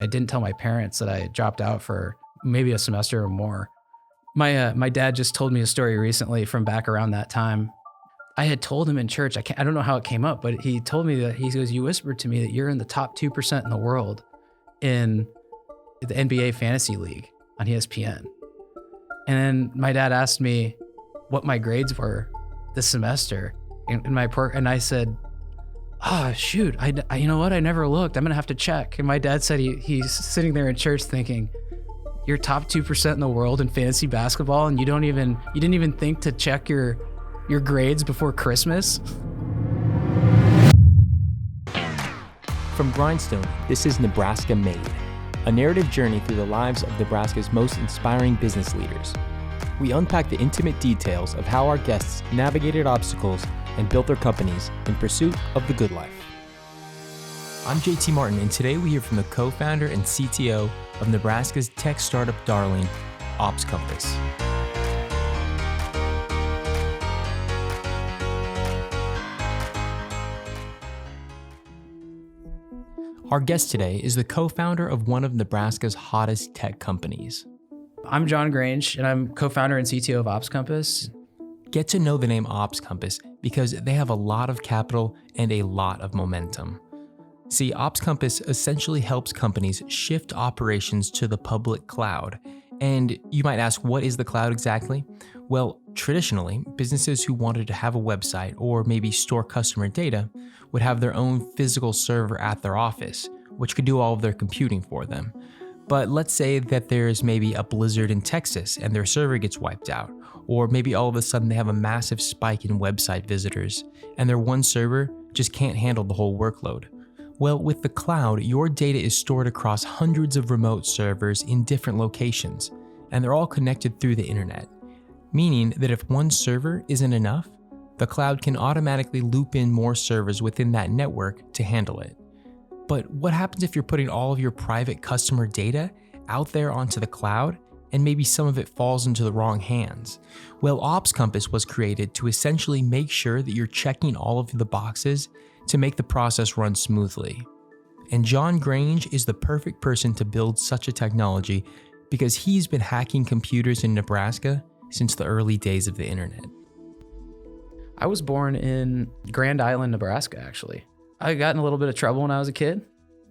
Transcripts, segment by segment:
I didn't tell my parents that I had dropped out for maybe a semester or more. My dad just told me a story recently from back around that time. I had told him in church, I don't know how it came up, but he told me that he goes, you whispered to me that you're in the top 2% in the world in the NBA Fantasy League on ESPN. And then my dad asked me what my grades were this semester in my and I said, shoot, I you know what? I never looked. I'm gonna have to check. And my dad said he's sitting there in church thinking, you're top 2% in the world in fantasy basketball, and you didn't even think to check your grades before Christmas? From Grindstone, this is Nebraska Made, a narrative journey through the lives of Nebraska's most inspiring business leaders. We unpack the intimate details of how our guests navigated obstacles and built their companies in pursuit of the good life. I'm JT Martin, and today we hear from the co-founder and CTO of Nebraska's tech startup darling, OpsCompass. Our guest today is the co-founder of one of Nebraska's hottest tech companies. I'm John Grange, and I'm co-founder and CTO of OpsCompass. Get to know the name OpsCompass because they have a lot of capital and a lot of momentum. See, OpsCompass essentially helps companies shift operations to the public cloud. And you might ask, what is the cloud exactly? Well, traditionally, businesses who wanted to have a website or maybe store customer data would have their own physical server at their office, which could do all of their computing for them. But let's say that there's maybe a blizzard in Texas and their server gets wiped out, or maybe all of a sudden they have a massive spike in website visitors and their one server just can't handle the whole workload. Well, with the cloud, your data is stored across hundreds of remote servers in different locations, and they're all connected through the internet, meaning that if one server isn't enough, the cloud can automatically loop in more servers within that network to handle it. But what happens if you're putting all of your private customer data out there onto the cloud and maybe some of it falls into the wrong hands? Well, OpsCompass was created to essentially make sure that you're checking all of the boxes to make the process run smoothly. And John Grange is the perfect person to build such a technology because he's been hacking computers in Nebraska since the early days of the internet. I was born in Grand Island, Nebraska, actually. I got in a little bit of trouble when I was a kid.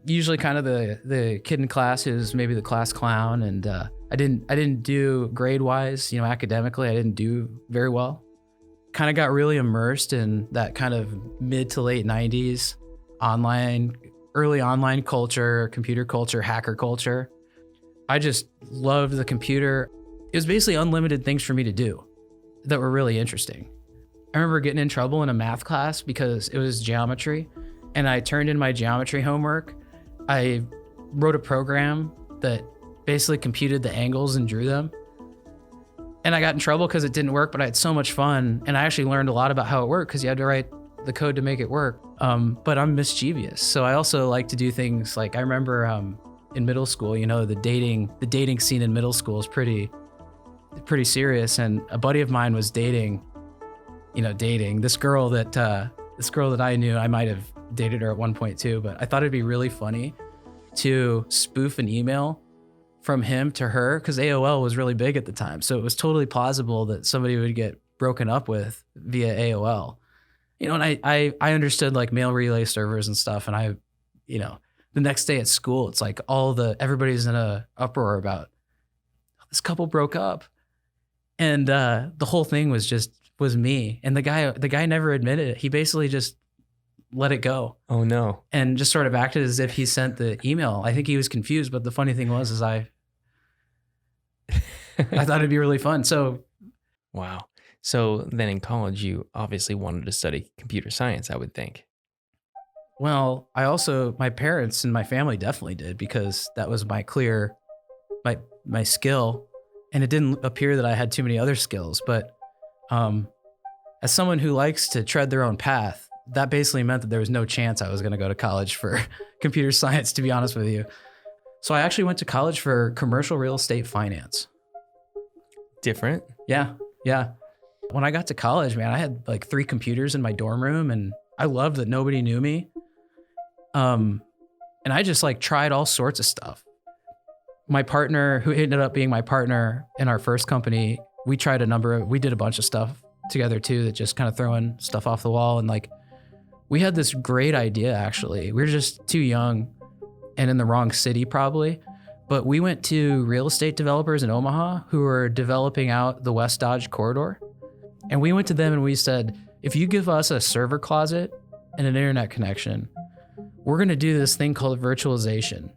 Usually kind of the kid in class who's maybe the class clown, and I didn't do grade-wise, academically, I didn't do very well. Kind of got really immersed in that kind of mid to late 90s early online culture, computer culture, hacker culture. I just loved the computer. It was basically unlimited things for me to do that were really interesting. I remember getting in trouble in a math class because it was geometry, and I turned in my geometry homework. I wrote a program that basically computed the angles and drew them. And I got in trouble because it didn't work, but I had so much fun. And I actually learned a lot about how it worked because you had to write the code to make it work. But I'm mischievous. So I also like to do things like, I remember in middle school, the dating scene in middle school is pretty serious. And a buddy of mine was dating this girl that I knew. I might have dated her at one point too, but I thought it'd be really funny to spoof an email from him to her because AOL was really big at the time. So it was totally plausible that somebody would get broken up with via AOL. And I understood like mail relay servers and stuff. And the next day at school, it's like everybody's in a uproar about this couple broke up. And the whole thing was me. And the guy never admitted it. He basically just let it go. Oh no. And just sort of acted as if he sent the email. I think he was confused, but the funny thing was I thought it'd be really fun. So, wow. So then in college, you obviously wanted to study computer science, I would think. Well, my parents and my family definitely did because that was my skill. And it didn't appear that I had too many other skills. But as someone who likes to tread their own path, that basically meant that there was no chance I was going to go to college for computer science, to be honest with you. So I actually went to college for commercial real estate finance. Different? Yeah. When I got to college, man, I had like 3 computers in my dorm room, and I loved that nobody knew me. And And I just like tried all sorts of stuff. My partner, who ended up being my partner in our first company, we did a bunch of stuff together too, that just kind of throwing stuff off the wall. And like, we had this great idea, actually. We were just too young and in the wrong city probably. But we went to real estate developers in Omaha who were developing out the West Dodge corridor. And we went to them and we said, if you give us a server closet and an internet connection, we're going to do this thing called virtualization.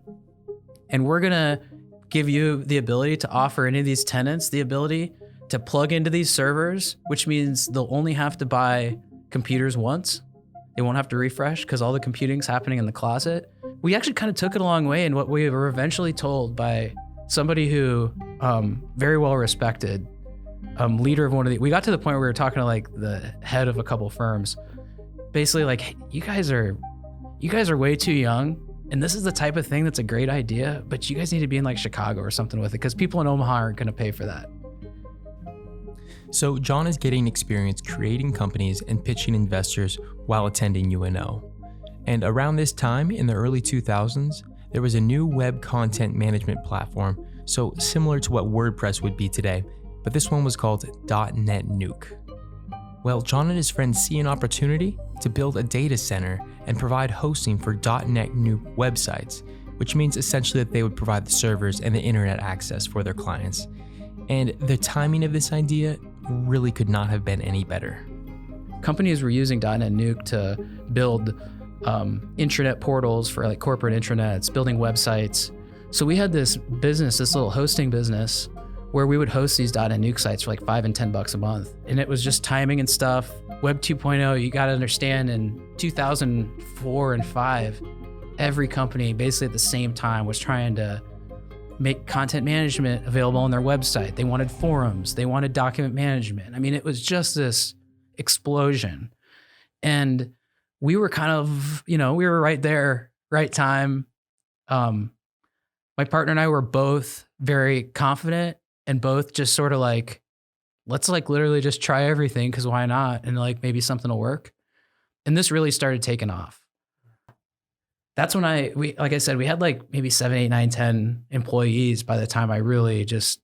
And we're going to give you the ability to offer any of these tenants the ability to plug into these servers, which means they'll only have to buy computers once. They won't have to refresh because all the computing's happening in the closet. We actually kind of took it a long way, and what we were eventually told by somebody who very well respected, leader of we got to the point where we were talking to like the head of a couple firms, basically like, hey, you guys are way too young, and this is the type of thing that's a great idea, but you guys need to be in like Chicago or something with it, because people in Omaha aren't going to pay for that. So John is getting experience creating companies and pitching investors while attending UNO. And around this time, in the early 2000s, there was a new web content management platform, so similar to what WordPress would be today, but this one was called .NET Nuke. Well, John and his friends see an opportunity to build a data center and provide hosting for .NET Nuke websites, which means essentially that they would provide the servers and the internet access for their clients. And the timing of this idea really could not have been any better. Companies were using .NET Nuke to build intranet portals for like corporate intranets, building websites. So we had this little hosting business where we would host these .NET Nuke sites for like $5 and $10 a month. And it was just timing and stuff. Web 2.0, you got to understand, in 2004 and 5, every company basically at the same time was trying to make content management available on their website. They wanted forums, they wanted document management. I mean, it was just this explosion. And we were kind of, we were right there, right time. My partner and I were both very confident and both just sort of like, let's like literally just try everything, because why not? And like maybe something will work. And this really started taking off. That's when like I said, we had like maybe 7, 8, 9, 10 employees by the time I really just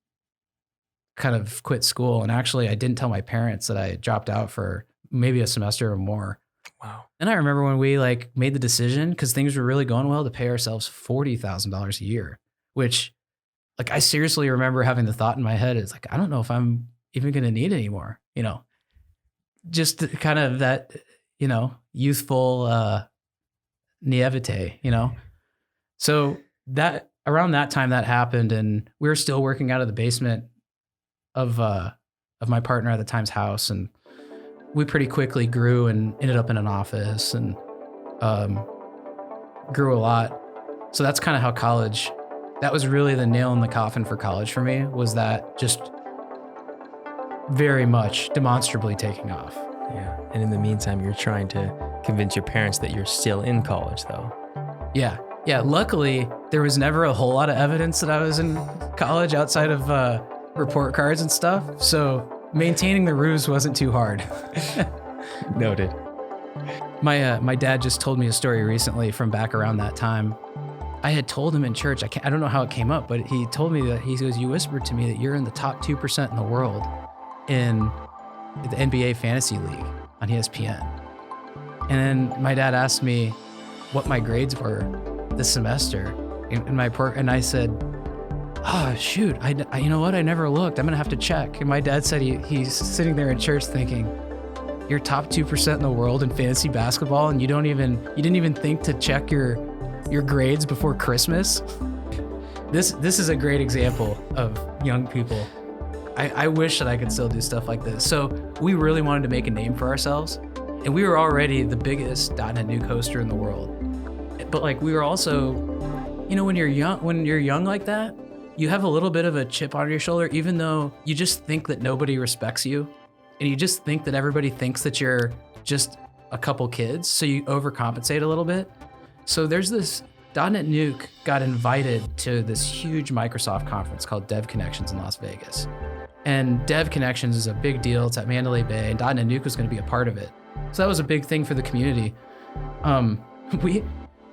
kind of quit school. And actually I didn't tell my parents that I dropped out for maybe a semester or more. Wow. And I remember when we like made the decision, because things were really going well, to pay ourselves $40,000 a year, which like I seriously remember having the thought in my head, it's like, I don't know if I'm even going to need any more, just kind of that, youthful, naivete, So that around that time that happened, and we were still working out of the basement of my partner at the time's house, and we pretty quickly grew and ended up in an office and grew a lot. So that's kind of how college, that was really the nail in the coffin for college for me, was that just very much demonstrably taking off. Yeah. And in the meantime, you're trying to convince your parents that you're still in college, though. Yeah. Yeah. Luckily, there was never a whole lot of evidence that I was in college outside of report cards and stuff. So maintaining the ruse wasn't too hard. Noted. My dad just told me a story recently from back around that time. I had told him in church, I don't know how it came up, but he told me that, he goes, you whispered to me that you're in the top 2% in the world in the NBA Fantasy League on ESPN. And then my dad asked me what my grades were this semester, and I said, oh shoot, I you know what? I never looked. I'm gonna have to check. And my dad said he's sitting there in church thinking, you're top 2% in the world in fantasy basketball, and you didn't even think to check your grades before Christmas. This is a great example of young people. I wish that I could still do stuff like this. So we really wanted to make a name for ourselves, and we were already the biggest .NET Nuke hoster in the world. But like we were also, when you're young like that, you have a little bit of a chip on your shoulder, even though you just think that nobody respects you, and you just think that everybody thinks that you're just a couple kids, so you overcompensate a little bit. So there's this .NET Nuke got invited to this huge Microsoft conference called Dev Connections in Las Vegas. And Dev Connections is a big deal. It's at Mandalay Bay, and .NET Nuke was going to be a part of it. So that was a big thing for the community.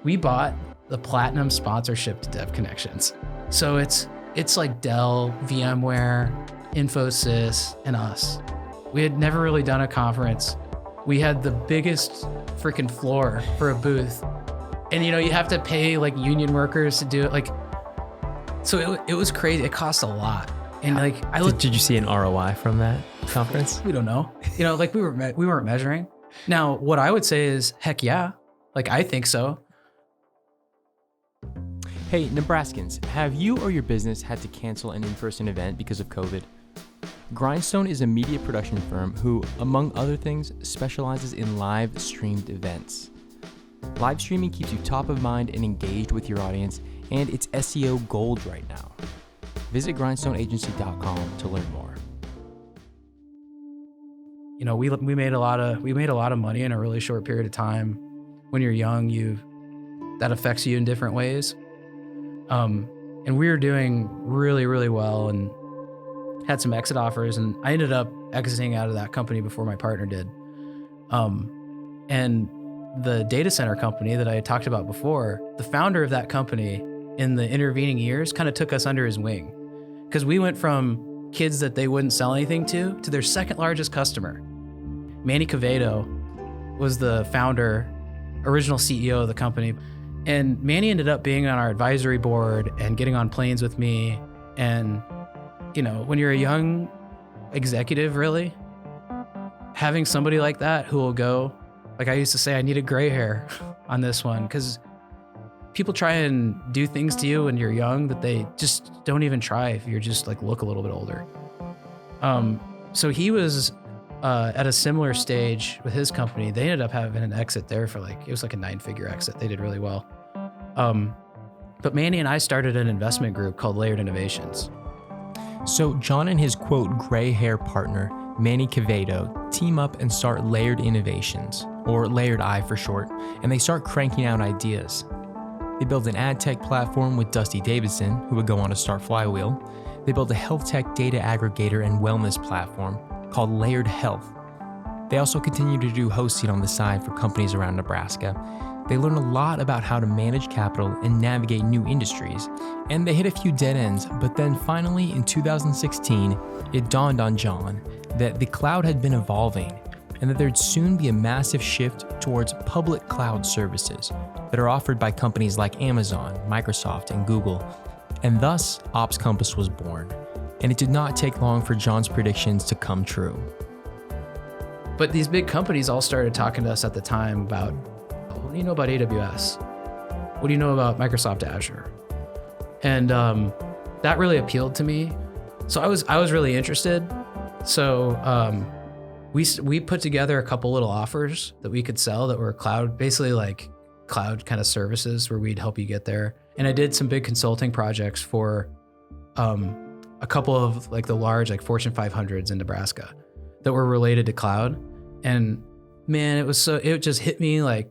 We bought the platinum sponsorship to Dev Connections. So it's like Dell, VMware, Infosys, and us. We had never really done a conference. We had the biggest freaking floor for a booth. And you have to pay like union workers to do it. Like, so it was crazy. It cost a lot. And like, did you see an ROI from that conference? We don't know. Like we weren't measuring. Now, what I would say is, heck yeah. Like, I think so. Hey, Nebraskans, have you or your business had to cancel an in-person event because of COVID? Grindstone is a media production firm who, among other things, specializes in live streamed events. Live streaming keeps you top of mind and engaged with your audience, and it's SEO gold right now. Visit grindstoneagency.com to learn more. We made a lot of money in a really short period of time. When you're young, that affects you in different ways. And we were doing really, really well and had some exit offers, and I ended up exiting out of that company before my partner did. And the data center company that I had talked about before, the founder of that company in the intervening years kind of took us under his wing, because we went from kids that they wouldn't sell anything to their second largest customer. Manny Quevedo was the founder, original CEO of the company. And Manny ended up being on our advisory board and getting on planes with me. And, when you're a young executive, really, having somebody like that who will go, like I used to say, I needed gray hair on this one, because people try and do things to you when you're young that they just don't even try if you're just like look a little bit older. So he was at a similar stage with his company. They ended up having an exit there for it was like a 9-figure exit. They did really well. But Manny and I started an investment group called Layered Innovations. So John and his quote gray hair partner, Manny Quevedo, team up and start Layered Innovations, or Layered I for short, and they start cranking out ideas. They build an ad tech platform with Dusty Davidson, who would go on to start Flywheel. They build a health tech data aggregator and wellness platform called Layered Health. They also continue to do hosting on the side for companies around Nebraska. They learn a lot about how to manage capital and navigate new industries, and they hit a few dead ends, but then finally in 2016, it dawned on John that the cloud had been evolving and that there'd soon be a massive shift towards public cloud services that are offered by companies like Amazon, Microsoft, and Google. And thus, OpsCompass was born. And it did not take long for John's predictions to come true. But these big companies all started talking to us at the time about, what do you know about AWS? What do you know about Microsoft Azure? And that really appealed to me. So I was really interested. So we put together a couple little offers that we could sell that were cloud, basically like cloud kind of services where we'd help you get there. And I did some big consulting projects for a couple of like the large like Fortune 500s in Nebraska that were related to cloud. And man, it just hit me like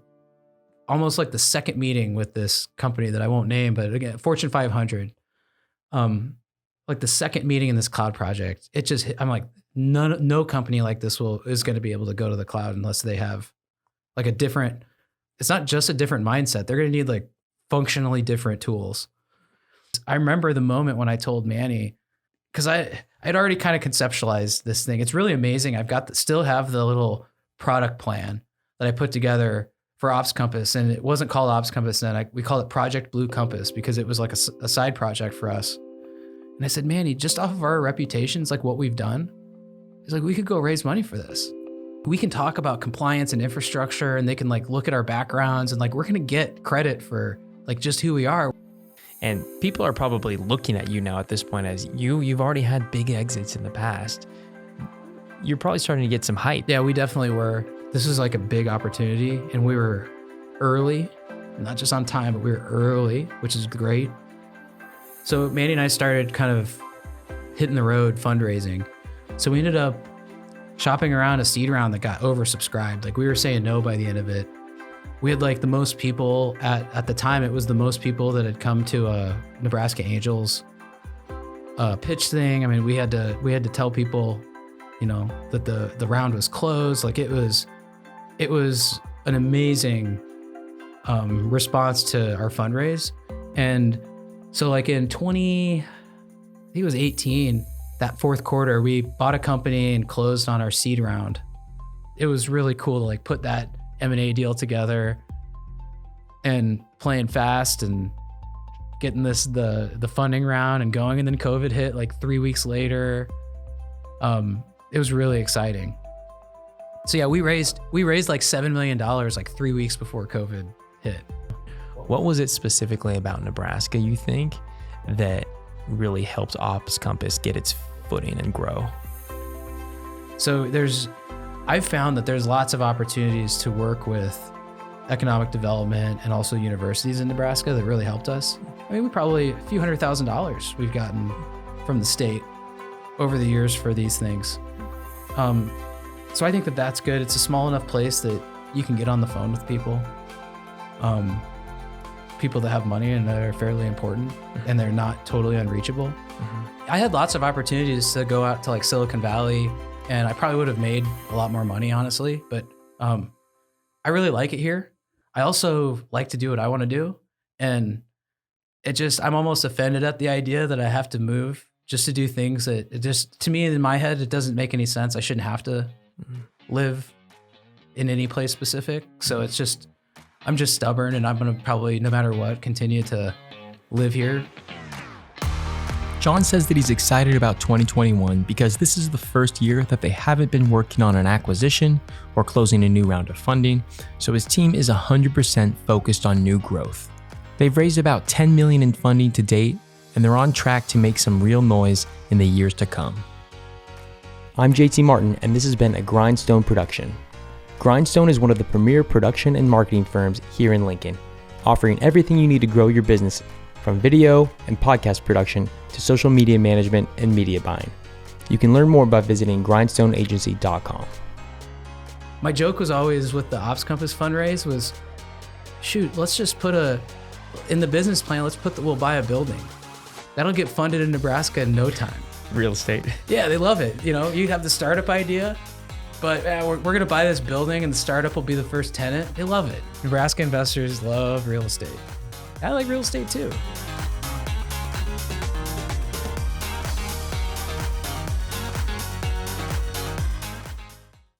almost like the second meeting with this company that I won't name, but again, Fortune 500, like the second meeting in this cloud project, it just hit, I'm like, no company like this is going to be able to go to the cloud unless they have like it's not just a different mindset. They're going to need like functionally different tools. I remember the moment when I told Manny, because I'd already kind of conceptualized this thing. It's really amazing. Still have the little product plan that I put together for OpsCompass, and it wasn't called OpsCompass then. We called it Project Blue Compass because it was like a side project for us. And I said, Manny, just off of our reputations, like what we've done, it's like we could go raise money for this. We can talk about compliance and infrastructure, and they can like look at our backgrounds, and like we're gonna get credit for like just who we are. And people are probably looking at you now at this point as you've already had big exits in the past. You're probably starting to get some hype. Yeah, we definitely were. This was like a big opportunity, and we were early, not just on time, but we were early, which is great. So Manny and I started kind of hitting the road fundraising. So we ended up shopping around a seed round that got oversubscribed. Like we were saying no by the end of it. We had like the most people at the time. It was the most people that had come to a Nebraska Angels pitch thing. I mean, we had to tell people, that the round was closed. Like it was an amazing response to our fundraise. And so like in I think it was 18, that fourth quarter, we bought a company and closed on our seed round. It was really cool to like put that M&A deal together and playing fast and getting the funding round and going. And then COVID hit like 3 weeks later. It was really exciting. So yeah, we raised like $7 million like 3 weeks before COVID hit. What was it specifically about Nebraska, you think, that really helped OpsCompass get its footing and grow? So I've found that there's lots of opportunities to work with economic development and also universities in Nebraska that really helped us. I mean, we probably a few $100,000 we've gotten from the state over the years for these things. So I think that that's good. It's a small enough place that you can get on the phone with people. People that have money and that are fairly important and they're not totally unreachable. Mm-hmm. I had lots of opportunities to go out to like Silicon Valley and I probably would have made a lot more money, honestly, but I really like it here. I also like to do what I want to do. And I'm almost offended at the idea that I have to move just to do things that to me in my head, it doesn't make any sense. I shouldn't have to live in any place specific. So I'm just stubborn and I'm going to probably, no matter what, continue to live here. John says that he's excited about 2021 because this is the first year that they haven't been working on an acquisition or closing a new round of funding, so his team is 100% focused on new growth. They've raised about $10 million in funding to date, and they're on track to make some real noise in the years to come. I'm JT Martin, and this has been a Grindstone production. Grindstone is one of the premier production and marketing firms here in Lincoln, offering everything you need to grow your business from video and podcast production to social media management and media buying. You can learn more by visiting grindstoneagency.com. My joke was always with the OpsCompass fundraise was, shoot, let's just in the business plan, we'll buy a building. That'll get funded in Nebraska in no time. Real estate. Yeah, they love it. You have the startup idea, but we're going to buy this building and the startup will be the first tenant. They love it. Nebraska investors love real estate. I like real estate too.